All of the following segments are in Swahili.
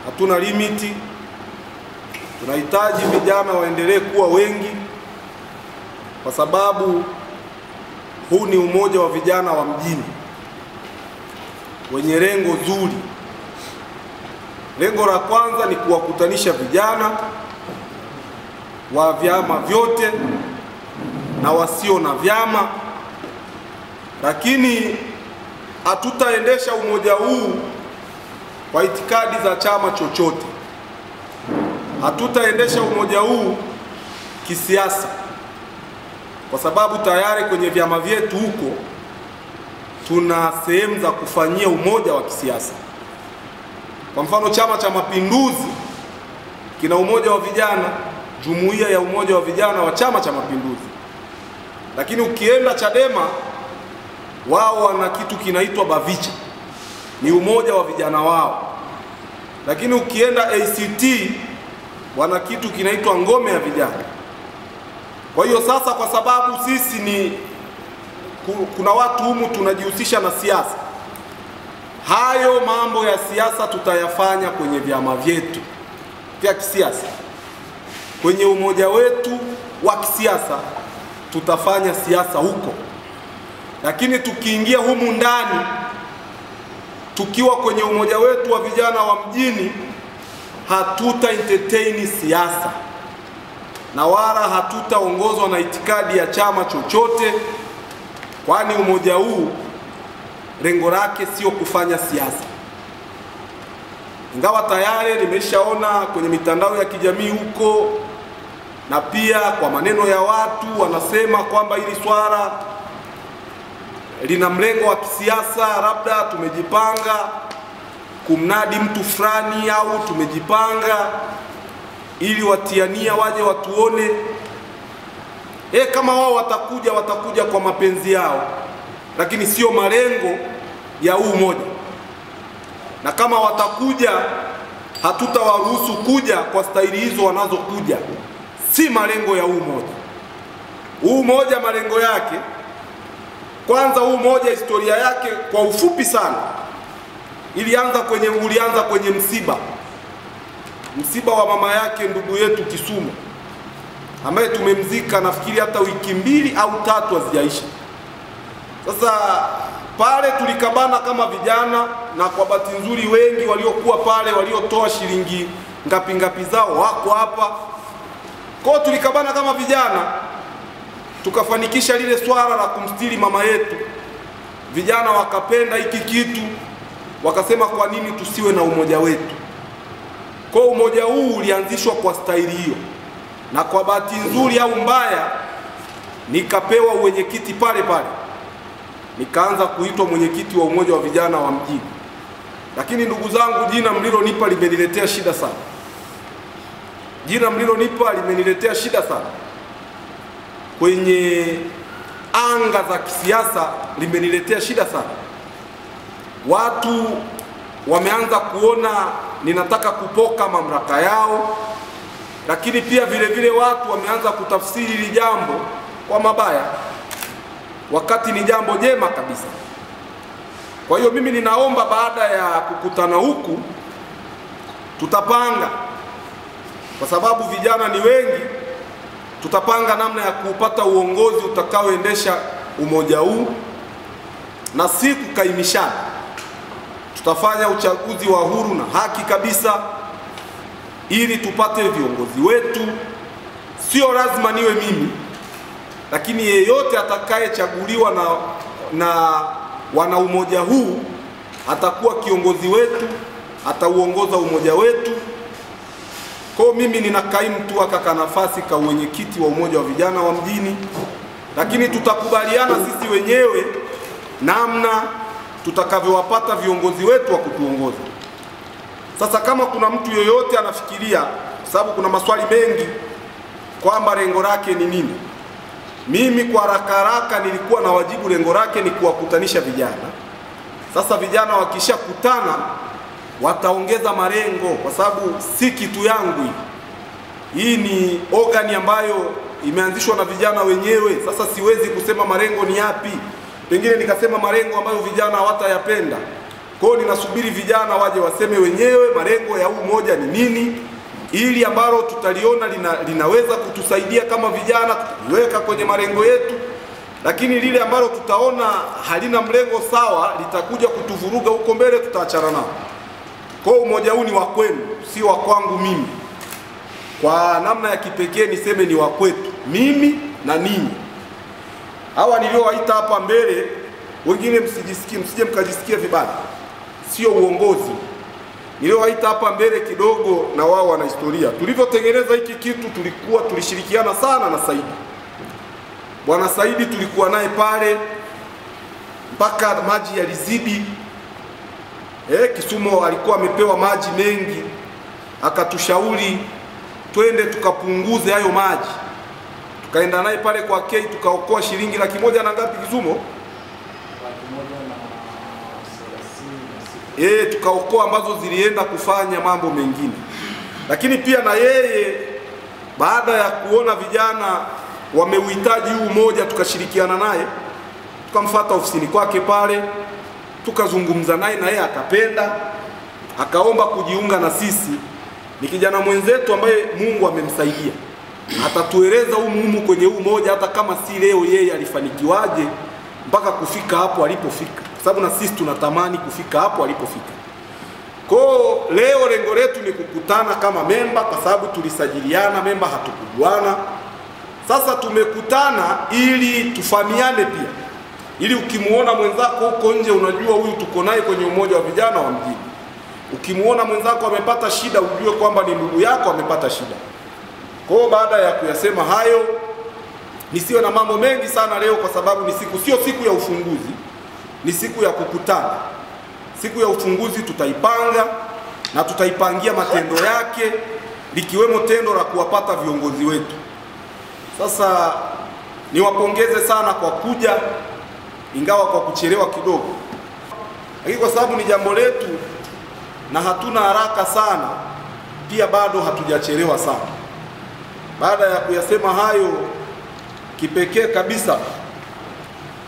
hatuna limiti. Tunahitaji vijana waendelee kuwa wengi, kwa sababu huu ni umoja wa vijana wa mjini wenye lengo zuri. Lengo la kwanza ni kuwakutanisha vijana wa vyama vyote na wasio na vyama, lakini hatutaendesha umoja huu kwa itikadi za chama chochote. Hatutaendesha umoja huu kisiasa, kwa sababu tayari kwenye vyama vyetu huko tuna sehemu za kufanyia umoja wa kisiasa. Kwa mfano, Chama cha Mapinduzi kina umoja wa vijana, jumuiya ya umoja wa vijana wa Chama cha Mapinduzi. Lakini ukienda Chadema, wao wana kitu kinaitwa Bavicha, ni umoja wa vijana wao. Lakini ukienda ACT, wana kitu kinaitwa ngome ya vijana. Kwa hiyo sasa, kwa sababu sisi kuna watu humu tunajihusisha na siasa, hayo mambo ya siasa tutayafanya kwenye vyama vyetu vya kisiasa. Kwenye umoja wetu wa kisiasa tutafanya siasa huko, lakini tukiingia humu ndani, tukiwa kwenye umoja wetu wa vijana wa mjini, hatuta entertain siasa na wala hatutaongozwa na itikadi ya chama chochote, kwani umoja huu lengo lake sio kufanya siasa. Ingawa tayari nimeshaona kwenye mitandao ya kijamii huko na pia kwa maneno ya watu wanasema kwamba hili swala lina mlengo wa kisiasa, labda tumejipanga kumnadi mtu fulani au tumejipanga ili watiania waje watuone. Kama wao watakuja kwa mapenzi yao, lakini sio malengo ya huu umoja. Na kama watakuja, hatutawaruhusu kuja kwa staili hizo wanazokuja. Si malengo ya huu umoja. Huu umoja malengo yake, kwanza huu umoja historia yake kwa ufupi sana, ulianza kwenye msiba wa mama yake ndugu yetu Kisumu, ambaye tumemzika nafikiri hata wiki 2 au 3 hazijaisha. Sasa pale tulikabana kama vijana, na kwa bahati nzuri wengi waliokuwa pale waliotoa shilingi ngapi zao wako hapa. Kwa tulikabana kama vijana, tukafanikisha lile swala la kumstiri mama yetu. Vijana wakapenda hiki kitu, wakasema kwa nini tusiwe na umoja wetu. Kwa umoja huu ulianzishwa kwa staili hiyo, na kwa bahati nzuri au mbaya nikapewa mwenyekiti pale, nikaanza kuitwa mwenyekiti wa umoja wa vijana wa mjini. Lakini ndugu zangu, jina mlilonipa limeniletea shida sana. Jina mlilonipa limeniletea shida sana kwenye anga za kisiasa, limeniletea shida sana. Watu wameanza kuona ninataka kupoka mamlaka yao, lakini pia vile watu wameanza kutafsiri hili jambo kwa mabaya, wakati ni jambo jema kabisa. Kwa hiyo mimi ninaomba baada ya kukutana huku tutapanga, kwa sababu vijana ni wengi, tutapanga namna ya kupata uongozi utakaoendesha umoja huu, na si kukaimishana. Tutafanya uchaguzi wa huru na haki kabisa ili tupate viongozi wetu. Sio lazima niwe mimi, lakini yeyote atakayechaguliwa na wana umoja huu atakuwa kiongozi wetu, atauongoza umoja wetu. Kwa mimi ninakaimu tu aka nafasi ka mwenyekiti wa umoja wa vijana wa mjini, lakini tutakubaliana sisi wenyewe namna tutakavyowapata viongozi wetu wa kutuongoza. Sasa kama kuna mtu yoyote anafikiria, sababu kuna maswali mengi kwamba lengo lake ni nini, mimi kwa haraka nilikuwa na wajibu lengo lake ni kuwakutanisha vijana. Sasa vijana wakishakutana wataongeza malengo, kwa sababu si kitu yangu hii ni organi ambayo imeanzishwa na vijana wenyewe. Sasa siwezi kusema malengo ni yapi, pengine nikasema malengo ambayo vijana hawatayapenda. Kwa hiyo ninasubiri vijana waje waseme wenyewe malengo ya huu umoja ni nini, ili ambalo tutaliona linaweza kutusaidia kama vijana tutaliweka kwenye malengo yetu, lakini lile ambalo tutaona halina mlengo sawa litakuja kutuvuruga huko mbele, tutaachana nao. Kwa hiyo umoja huu ni wa kwenu, si wa kwangu mimi. Kwa namna ya kipekee niseme ni wa kwetu, mimi na ninyi. Hawa niliowaita hapa mbele, wengine msije mkajisikia vibaya, sio uongozi. Niliowaita hapa mbele kidogo na wao wana historia. Tulivyotengeneza hiki kitu tulishirikiana sana na Saidi. Bwana Saidi tulikuwa naye pale mpaka maji yalizidi. Kisumo alikuwa amepewa maji mengi, akatushauri twende tukapunguze hayo maji. Tukaenda naye pale kwa K tukaokoa shilingi 100,000 na ngapi Kisumo? Tukaokoa ambazo zilienda kufanya mambo mengine. Lakini pia na yeye baada ya kuona vijana wameuhitaji huu umoja, tukashirikiana naye, tukamfuata ofisini kwake pale, tukazungumza naye na yeye akapenda, akaomba kujiunga na sisi. Ni kijana mwenzetu ambaye Mungu amemsaidia. Atatueleza umuhimu kwenye huu umoja, hata kama si leo yeye alifanikiwaje mpaka kufika hapo alipofika, kwa sababu na sisi tunatamani kufika hapo alipofika. Kwa leo lengo letu ni kukutana kama memba, kwa sababu tulisajiliana memba, hatukujuana. Sasa tumekutana ili tufahamiane pia, ili ukimuona mwenzako huko nje unajua huyu tuko naye kwenye umoja wa vijana wa mjini. Ukimuona mwenzako amepata shida ujue kwamba ni ndugu yako amepata shida. Kwa hiyo baada ya kuyasema hayo, nisiwe na mambo mengi sana leo, kwa sababu ni sio siku ya ufunguzi, ni siku ya kukutana. Siku ya ufunguzi tutaipanga na tutaipangia matendo yake, likiwemo tendo la kuwapata viongozi wetu. Sasa niwapongeze sana kwa kuja, ingawa kwa kuchelewa kidogo, lakini kwa sababu ni jambo letu na hatuna haraka sana, pia bado hatujachelewa sana. Baada ya kuyasema hayo, kipekee kabisa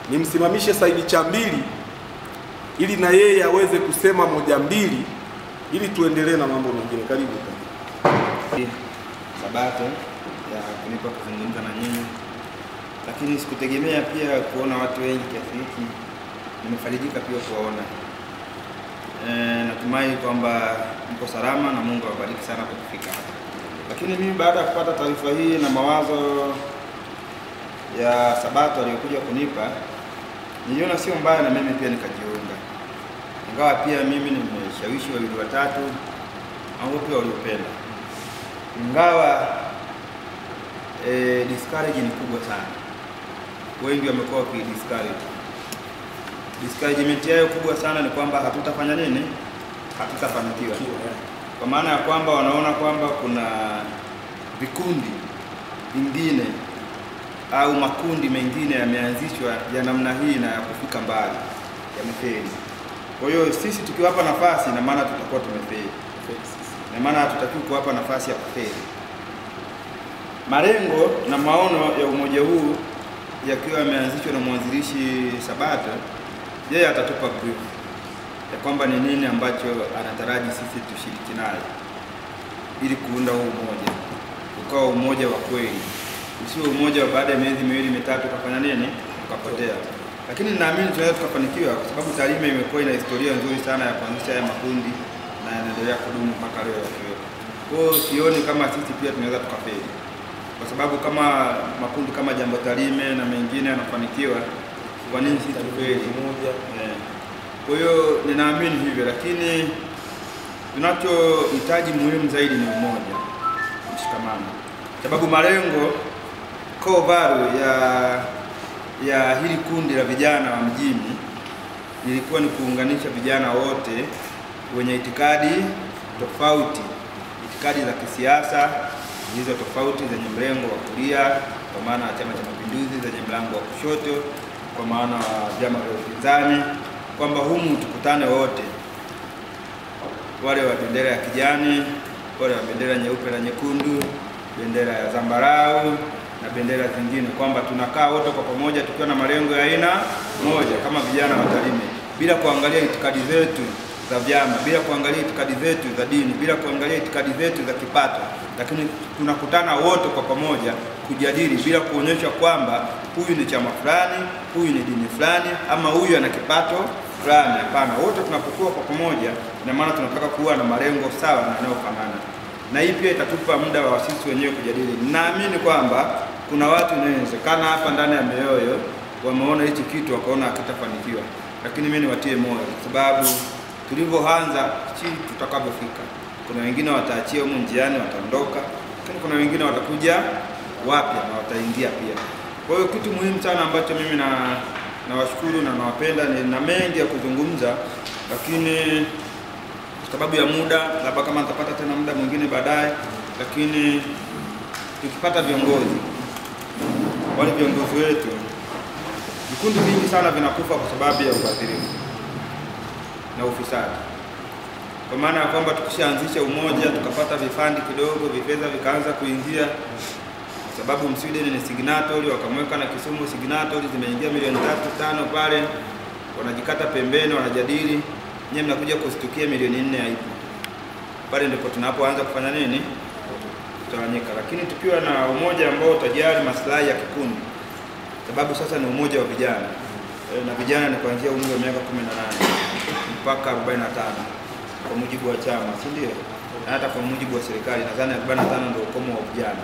nimsimamishe Saidi Chambili ili na yeye aweze kusema 1-2 ili tuendelee na mambo mengine. Karibu. Sabato ya kunipa kuzungumza na nyinyi, lakini sikutegemea pia kuona watu wengi kiasi hiki. Nimefarijika pia kuwaona. Natumai kwamba mko salama na Mungu awabariki sana kwa kufika hapa. Lakini mimi baada ya kupata taarifa hii na mawazo ya Sabato aliyokuja kunipa, niliona sio mbaya na mimi pia nikajiunga. Ingawa pia mimi nimeshawishi wawili watatu ambao pia waliopenda. Ingawa discourage ni kubwa sana. Wengi wamekuwa wakidiscourage. Discouragement yao kubwa sana ni kwamba hatutafanya nini? Hatutafanikiwa. Kwa maana ya kwamba wanaona kwamba kuna vikundi vingine au makundi mengine yameanzishwa ya namna hii na ya kufika mbali, yamefeli. Kwa hiyo sisi tukiwapa nafasi, na maana tutakuwa tumefeli. Na maana hatutakiwi kuwapa nafasi ya kufeli. Malengo na maono ya umoja huu yakiwa yameanzishwa na mwanzilishi Sabato, yeye atatupa brief ya kwamba ni nini ambacho anataraji sisi tushiriki naye ili kuunda huu umoja, ukawa umoja wa kweli, usiwe umoja wa baada ya miezi 2-3 ukafanya nini, ukapotea. Lakini naamini tunaweza tukafanikiwa, kwa sababu Tarime imekuwa ina historia nzuri sana ya kuanzisha haya makundi na yanaendelea kudumu mpaka leo yakiwepo. Kwa hiyo sioni kama sisi pia tunaweza tukafeli, kwa sababu kama makundi kama Jambo Tarime na mengine yanafanikiwa, kwa nini sisi tufeli? Kwa hiyo ninaamini hivyo, lakini tunachohitaji muhimu zaidi ni umoja, mshikamano. Sababu malengo core value ya hili kundi la vijana wa mjini ilikuwa ni kuunganisha vijana wote wenye itikadi tofauti, itikadi za kisiasa hizo tofauti, zenye mlengo wa kulia kwa maana ya Chama cha Mapinduzi, zenye mlengo wa kushoto kwa maana wa vyama vya upinzani, kwamba humu tukutane wote, wale wa bendera ya kijani, wale wa bendera nyeupe na nyekundu, bendera ya zambarau na bendera zingine, kwamba tunakaa wote kwa pamoja tukiwa na malengo ya aina moja kama vijana wa Tarime, bila kuangalia itikadi zetu za vyama, bila kuangalia itikadi zetu za dini, bila kuangalia itikadi zetu za kipato, lakini tunakutana wote kwa pamoja kujadili bila kuonyesha kwamba huyu ni chama fulani, huyu ni dini fulani, ama huyu ana kipato fulani. Hapana, wote tunapokuwa kwa pamoja, ina maana tunataka kuwa na malengo sawa na yanayofanana, na hii pia itatupa muda wa sisi wenyewe kujadili. Naamini kwamba kuna watu inawezekana hapa ndani ya mioyo wameona hichi kitu wakaona hakitafanikiwa, lakini mimi niwatie moyo, kwa sababu tulivyoanza chini tutakavyofika, kuna wengine wataachia huko njiani wataondoka, lakini kuna wengine watakuja wapya na wataingia pia. Kwa hiyo kitu muhimu sana ambacho mimi nawashukuru na nawapenda, na mengi ya kuzungumza, lakini kwa sababu ya muda, labda kama nitapata tena muda mwingine baadaye, lakini tukipata viongozi, wale viongozi wetu, vikundi vingi sana vinakufa kwa sababu ya ubadhirifu na ufisadi. Kwa maana ya kwamba tukishaanzisha umoja, tukapata vifandi kidogo, vifedha vikaanza kuingia, kwa sababu Msweden ni signatory, wakamweka na Kisumu signatory, zimeingia milioni 3-5 pale, wanajikata pembeni, wanajadili, nyewe mnakuja kustukia milioni 4 haipo. Pale ndipo tunapoanza kufanya nini? Kutawanyika. Lakini tukiwa na umoja ambao utajali maslahi ya kikundi, sababu sasa ni umoja wa vijana, na vijana ni kuanzia umri wa miaka 18 mpaka 45 kwa mujibu wa chama, si ndio? Na hata kwa mujibu wa serikali nadhani 45 ndio ukomo wa vijana.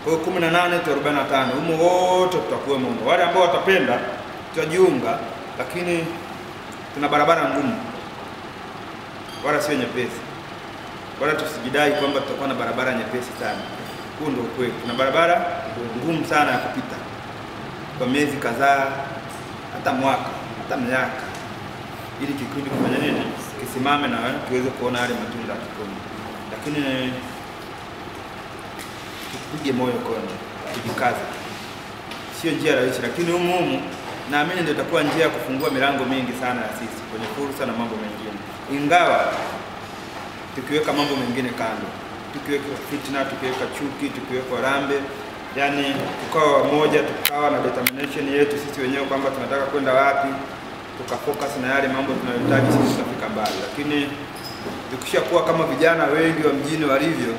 Kwa hiyo 18 to 45 humo wote tutakuwa mmoja. Wale ambao watapenda tutajiunga, lakini tuna barabara ngumu, wala sio nyepesi. Wala tusijidai kwamba tutakuwa na barabara nyepesi sana. Huo ndio ukweli. Tuna barabara ngumu sana ya kupita kwa miezi kadhaa, hata mwaka, hata miaka, ili kikundi kufanya nini? Kisimame na tuweze kuona yale matunda ya kikundi. Lakini tupige moyo konde, tujikaze. Sio njia rahisi, lakini humu naamini ndio itakuwa njia ya kufungua milango mingi sana ya sisi kwenye fursa na mambo mengine. Ingawa tukiweka mambo mengine kando, tukiweka fitna, tukiweka chuki, tukiweka rambe, yani tukawa moja, tukawa na determination yetu sisi wenyewe kwamba tunataka kwenda wapi, tukafocus na yale mambo tunayohitaji sisi, tutafika mbali. Lakini tukishakuwa kama vijana wengi wa mjini walivyo,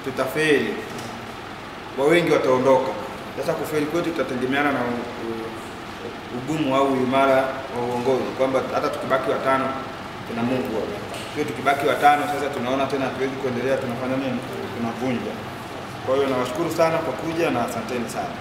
tutafeli, wa wengi wataondoka. Sasa kufeli kwetu tutategemeana na ugumu au imara wa uongozi, kwamba hata tukibaki watano tuna Mungu wao. Sio tukibaki watano sasa tunaona tena hatuwezi kuendelea, tunafanya nini? Tunavunja. Kwa hiyo nawashukuru sana kwa kuja na asanteni sana.